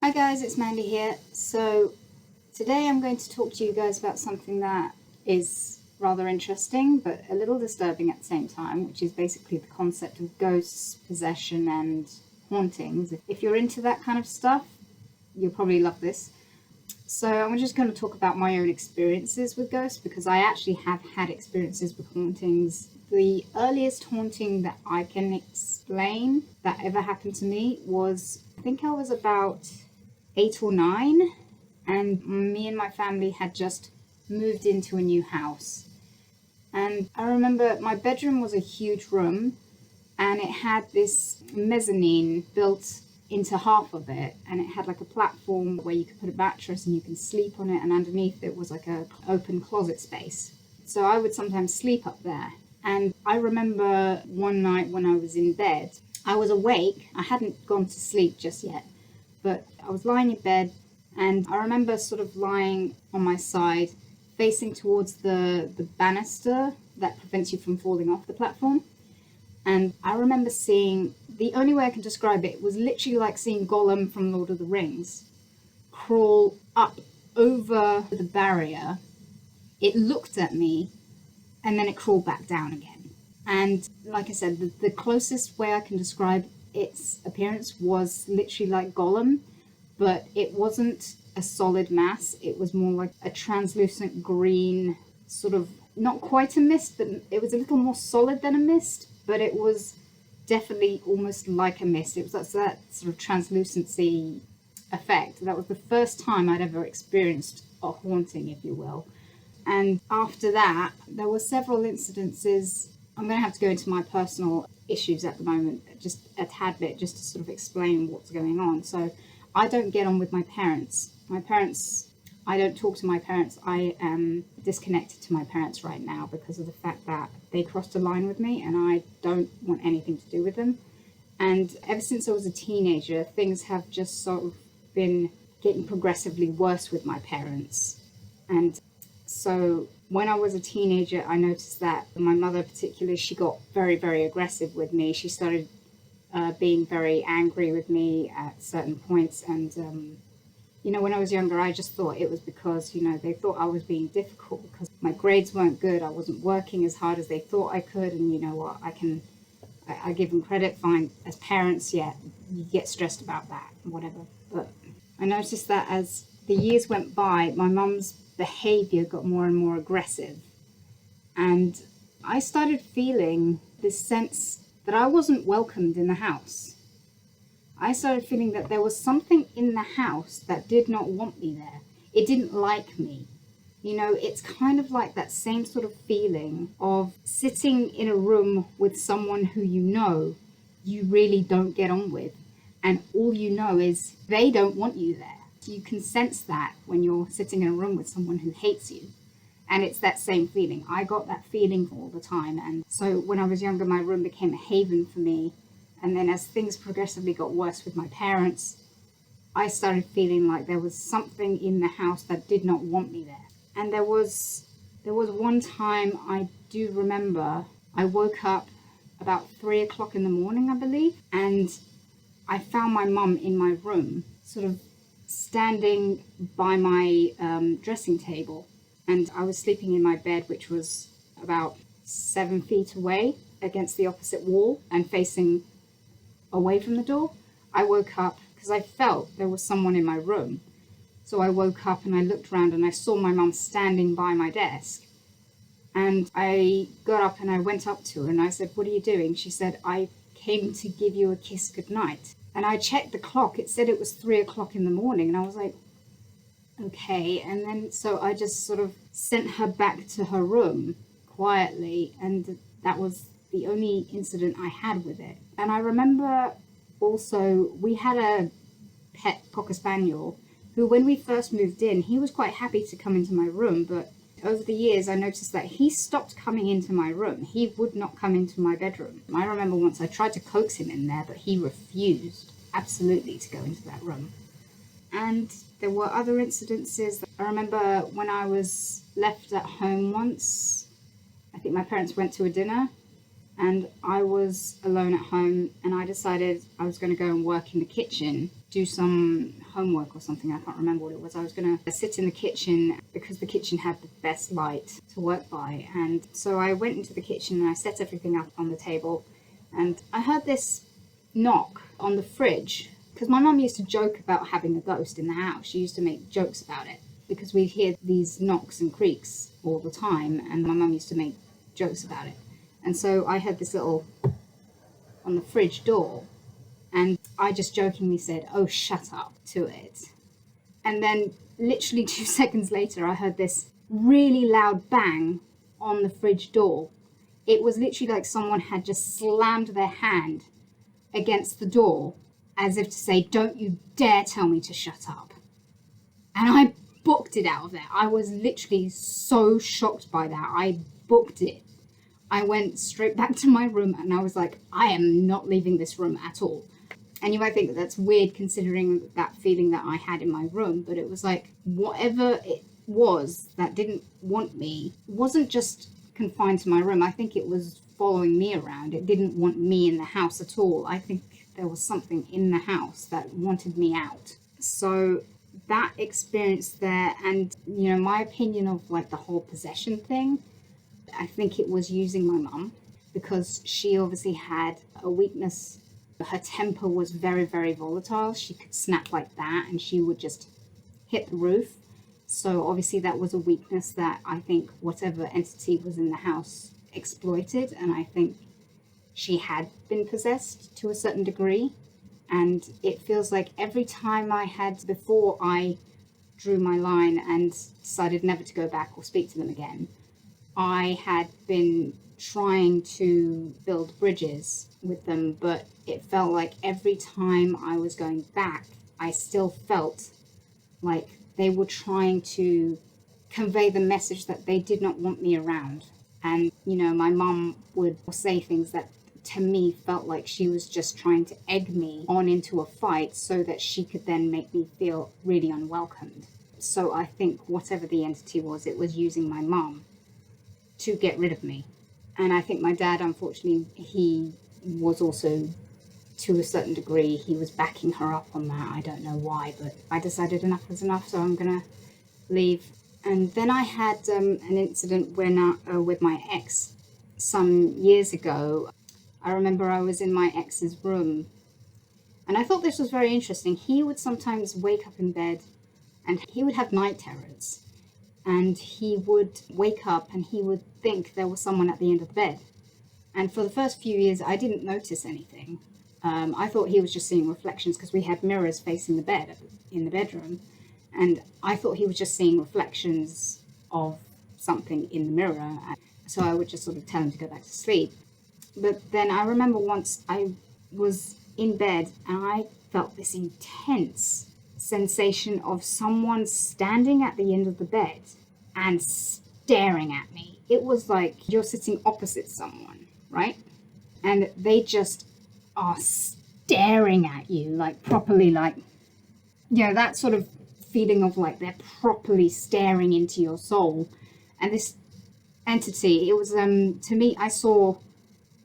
Hi guys, it's Mandy here. So today I'm going to talk to you guys about something that is rather interesting but a little disturbing at the same time, which is basically the concept of ghosts, possession and hauntings. If you're into that kind of stuff, you'll probably love this. So I'm just going to talk about my own experiences with ghosts because I actually have had experiences with hauntings. The earliest haunting that I can explain that ever happened to me was, I think I was about 8 or 9, and me and my family had just moved into a new house. And I remember my bedroom was a huge room, and it had this mezzanine built into half of it, and it had like a platform where you could put a mattress and you can sleep on it, and underneath it was like a open closet space. So I would sometimes sleep up there. And I remember one night when I was in bed, I was awake. I hadn't gone to sleep just yet, but I was lying in bed, and I remember sort of lying on my side facing towards the banister that prevents you from falling off the platform. And I remember seeing, the only way I can describe it was literally like seeing Gollum from Lord of the Rings crawl up over the barrier. It looked at me and then it crawled back down again. And like I said, the closest way I can describe its appearance was literally like Gollum, but it wasn't a solid mass. It was more like a translucent green, sort of, not quite a mist, but it was a little more solid than a mist, but it was definitely almost like a mist. It was that sort of translucency effect. That was the first time I'd ever experienced a haunting, if you will. And after that, there were several incidences. I'm going to have to go into my personal issues at the moment, just a tad bit, just to sort of explain what's going on. So I don't get on with my parents. I don't talk to my parents. I am disconnected to my parents right now because of the fact that they crossed a line with me and I don't want anything to do with them. And ever since I was a teenager, things have just sort of been getting progressively worse with my parents. And so when I was a teenager, I noticed that my mother particularly, she got very, very aggressive with me. She started being very angry with me at certain points. And, when I was younger, I just thought it was because, they thought I was being difficult because my grades weren't good. I wasn't working as hard as they thought I could. And you know what, I give them credit, fine. As parents, yeah, you get stressed about that, whatever. But I noticed that as the years went by, my mum's behavior got more and more aggressive. And I started feeling this sense that I wasn't welcomed in the house. I started feeling that there was something in the house that did not want me there. It didn't like me. It's kind of like that same sort of feeling of sitting in a room with someone who you really don't get on with. And all you know is they don't want you there. You can sense that when you're sitting in a room with someone who hates you. And it's that same feeling. I got that feeling all the time. And so when I was younger, my room became a haven for me. And then as things progressively got worse with my parents, I started feeling like there was something in the house that did not want me there. And there was one time I do remember I woke up about 3 o'clock in the morning, I believe, and I found my mum in my room, sort of standing by my dressing table. And I was sleeping in my bed, which was about 7 feet away against the opposite wall and facing away from the door. I woke up because I felt there was someone in my room. So I woke up and I looked around and I saw my mum standing by my desk. And I got up and I went up to her and I said, "What are you doing?" She said, "I came to give you a kiss goodnight." And I checked the clock. It said it was 3 o'clock in the morning. And I was like, okay. And then so I just sort of sent her back to her room quietly. And that was the only incident I had with it. And I remember also we had a pet Cocker Spaniel who, when we first moved in, he was quite happy to come into my room. But over the years, I noticed that he stopped coming into my room. He would not come into my bedroom. I remember once I tried to coax him in there, but he refused absolutely to go into that room. And there were other incidences. I remember when I was left at home once, I think my parents went to a dinner and I was alone at home and I decided I was going to go and work in the kitchen do some homework or something. I can't remember what it was. I was going to sit in the kitchen because the kitchen had the best light to work by. And so I went into the kitchen and I set everything up on the table. And I heard this knock on the fridge because my mum used to joke about having a ghost in the house. She used to make jokes about it because we'd hear these knocks and creaks all the time. And my mum used to make jokes about it. And so I heard this little on the fridge door. And I just jokingly said, "Oh, shut up," to it. And then literally 2 seconds later, I heard this really loud bang on the fridge door. It was literally like someone had just slammed their hand against the door as if to say, "Don't you dare tell me to shut up." And I booked it out of there. I was literally so shocked by that. I booked it. I went straight back to my room and I was like, I am not leaving this room at all. And you might think that that's weird considering that feeling that I had in my room, but it was like whatever it was that didn't want me wasn't just confined to my room. I think it was following me around. It didn't want me in the house at all. I think there was something in the house that wanted me out. So that experience there, and my opinion of like the whole possession thing, I think it was using my mum because she obviously had a weakness. Her temper was very, very volatile. She could snap like that and she would just hit the roof. So obviously that was a weakness that I think whatever entity was in the house exploited. And I think she had been possessed to a certain degree. And it feels like every time before I drew my line and decided never to go back or speak to them again, I had been trying to build bridges with them, but it felt like every time I was going back, I still felt like they were trying to convey the message that they did not want me around. And, my mum would say things that to me felt like she was just trying to egg me on into a fight so that she could then make me feel really unwelcomed. So I think whatever the entity was, it was using my mum to get rid of me. And I think my dad, unfortunately, he was also, to a certain degree, he was backing her up on that. I don't know why, but I decided enough was enough, so I'm going to leave. And then I had an incident with my ex some years ago. I remember I was in my ex's room, and I thought this was very interesting. He would sometimes wake up in bed, and he would have night terrors. And he would wake up and he would think there was someone at the end of the bed. And for the first few years, I didn't notice anything. I thought he was just seeing reflections because we had mirrors facing the bed in the bedroom. And I thought he was just seeing reflections of something in the mirror. So I would just sort of tell him to go back to sleep. But then I remember once I was in bed and I felt this intense sensation of someone standing at the end of the bed and staring at me. It was like you're sitting opposite someone, right? And they just are staring at you, like properly, like, that sort of feeling of like they're properly staring into your soul. And this entity, it was, to me, I saw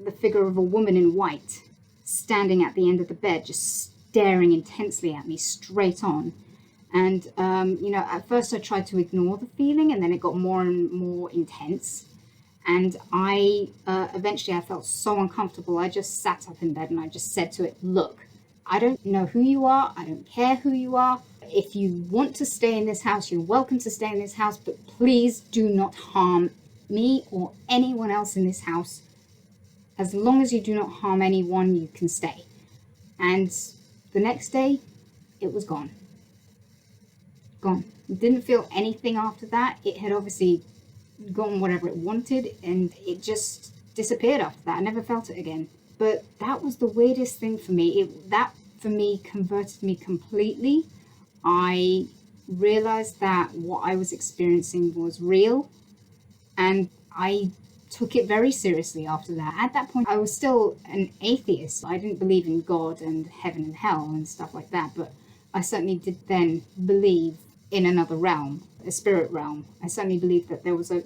the figure of a woman in white standing at the end of the bed, just staring intensely at me straight on. And at first I tried to ignore the feeling, and then it got more and more intense, and I eventually I felt so uncomfortable. I just sat up in bed and I just said to it, "Look, I don't know who you are, I don't care who you are. If you want to stay in this house, you're welcome to stay in this house, but please do not harm me or anyone else in this house. As long as you do not harm anyone, you can stay." And the next day, it was gone. Gone. Didn't feel anything after that. It had obviously gotten whatever it wanted, and it just disappeared after that. I never felt it again. But that was the weirdest thing for me. That, for me, converted me completely. I realized that what I was experiencing was real, and I took it very seriously after that. At that point, I was still an atheist. I didn't believe in God and heaven and hell and stuff like that, but I certainly did then believe in another realm, a spirit realm. I certainly believed that there was a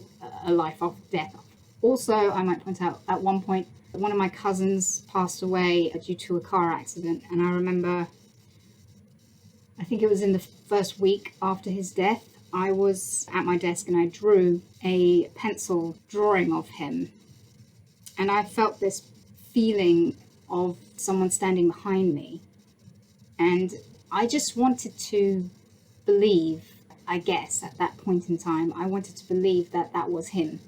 life after death. Also, I might point out, at one point, one of my cousins passed away due to a car accident, and I remember think it was in the first week after his death, I was at my desk and I drew a pencil drawing of him. And I felt this feeling of someone standing behind me. And I just wanted to believe, I guess, at that point in time, I wanted to believe that that was him,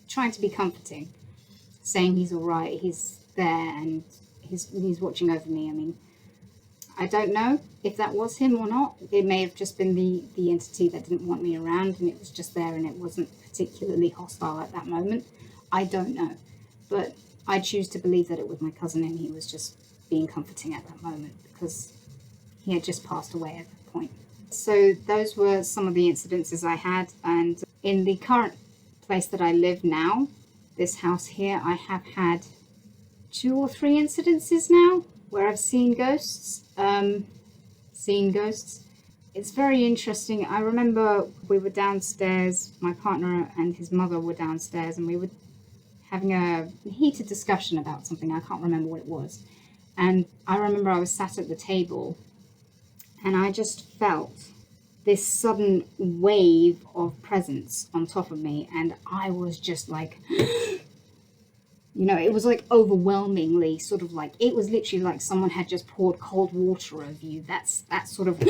trying to be comforting, saying he's all right, he's there, and he's watching over me. I mean, I don't know if that was him or not. It may have just been the entity that didn't want me around, and it was just there, and it wasn't particularly hostile at that moment. I don't know. But I choose to believe that it was my cousin, and he was just being comforting at that moment, because he had just passed away at that point. So those were some of the incidences I had. And in the current place that I live now, this house here, I have had 2 or 3 incidences now where I've seen ghosts. It's very interesting. I remember we were downstairs, my partner and his mother were downstairs, and we were having a heated discussion about something. I can't remember what it was. And I remember I was sat at the table and I just felt this sudden wave of presence on top of me, and I was just like, it was like overwhelmingly sort of like, it was literally like someone had just poured cold water over you. That's that sort of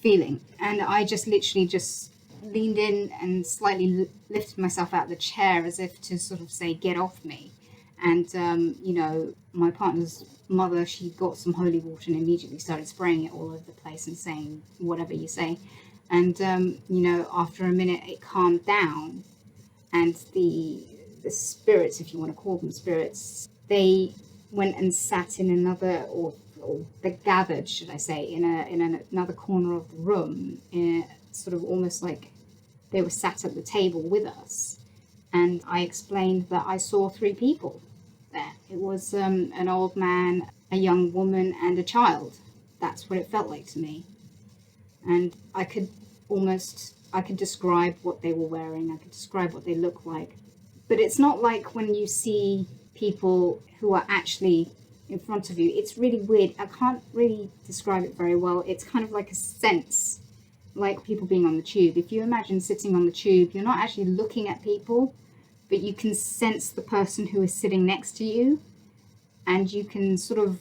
feeling. And I just literally just leaned in and slightly lifted myself out of the chair as if to sort of say, get off me. And, my partner's mother, she got some holy water and immediately started spraying it all over the place and saying, whatever you say. And, after a minute, it calmed down. And the spirits, if you want to call them spirits, they went and sat in another, or they gathered, should I say, in another corner of the room, sort of almost like they were sat at the table with us. And I explained that I saw 3 people there. It was an old man, a young woman, and a child. That's what it felt like to me. And I could describe what they were wearing. I could describe what they looked like. But it's not like when you see people who are actually in front of you. It's really weird. I can't really describe it very well. It's kind of like a sense, like people being on the tube. If you imagine sitting on the tube, you're not actually looking at people, but you can sense the person who is sitting next to you, and you can sort of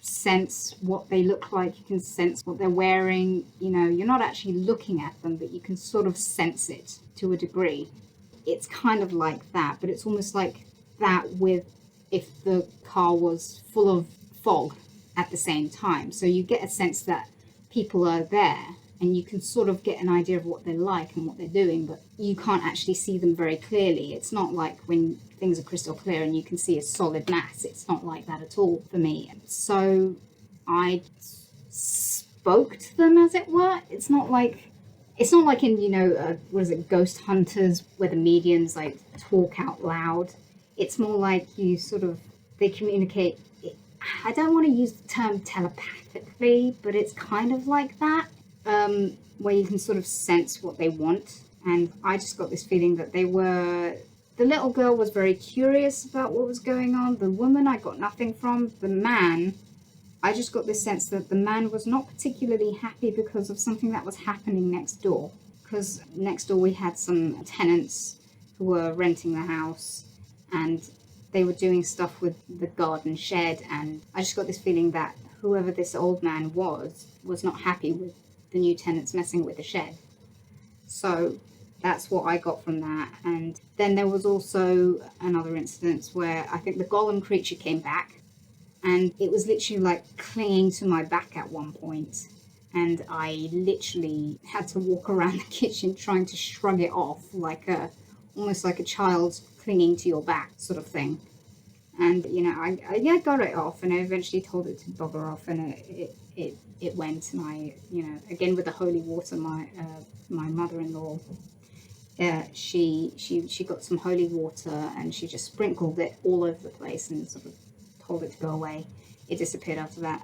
sense what they look like. You can sense what they're wearing. You're not actually looking at them, but you can sort of sense it to a degree. It's kind of like that, but it's almost like that with if the car was full of fog at the same time. So you get a sense that people are there, and you can sort of get an idea of what they're like and what they're doing, but you can't actually see them very clearly. It's not like when things are crystal clear and you can see a solid mass. It's not like that at all for me. So I spoke to them, as it were. It's not like in, Ghost Hunters, where the mediums like talk out loud. It's more like they communicate. I don't want to use the term telepathically, but it's kind of like that. Where you can sort of sense what they want. And I just got this feeling that the little girl was very curious about what was going on. The woman I got nothing from. The man, I just got this sense that the man was not particularly happy because of something that was happening next door. Because next door we had some tenants who were renting the house, and they were doing stuff with the garden shed. And I just got this feeling that whoever this old man was not happy with the new tenants messing with the shed. So that's what I got from that. And then there was also another incident where I think the golem creature came back, and it was literally like clinging to my back at one point, and I literally had to walk around the kitchen trying to shrug it off, almost like a child clinging to your back sort of thing. And I got it off, and I eventually told it to bugger off, and it went. And I, again with the holy water, my mother-in-law, she got some holy water, and she just sprinkled it all over the place and sort of told it to go away. It disappeared after that.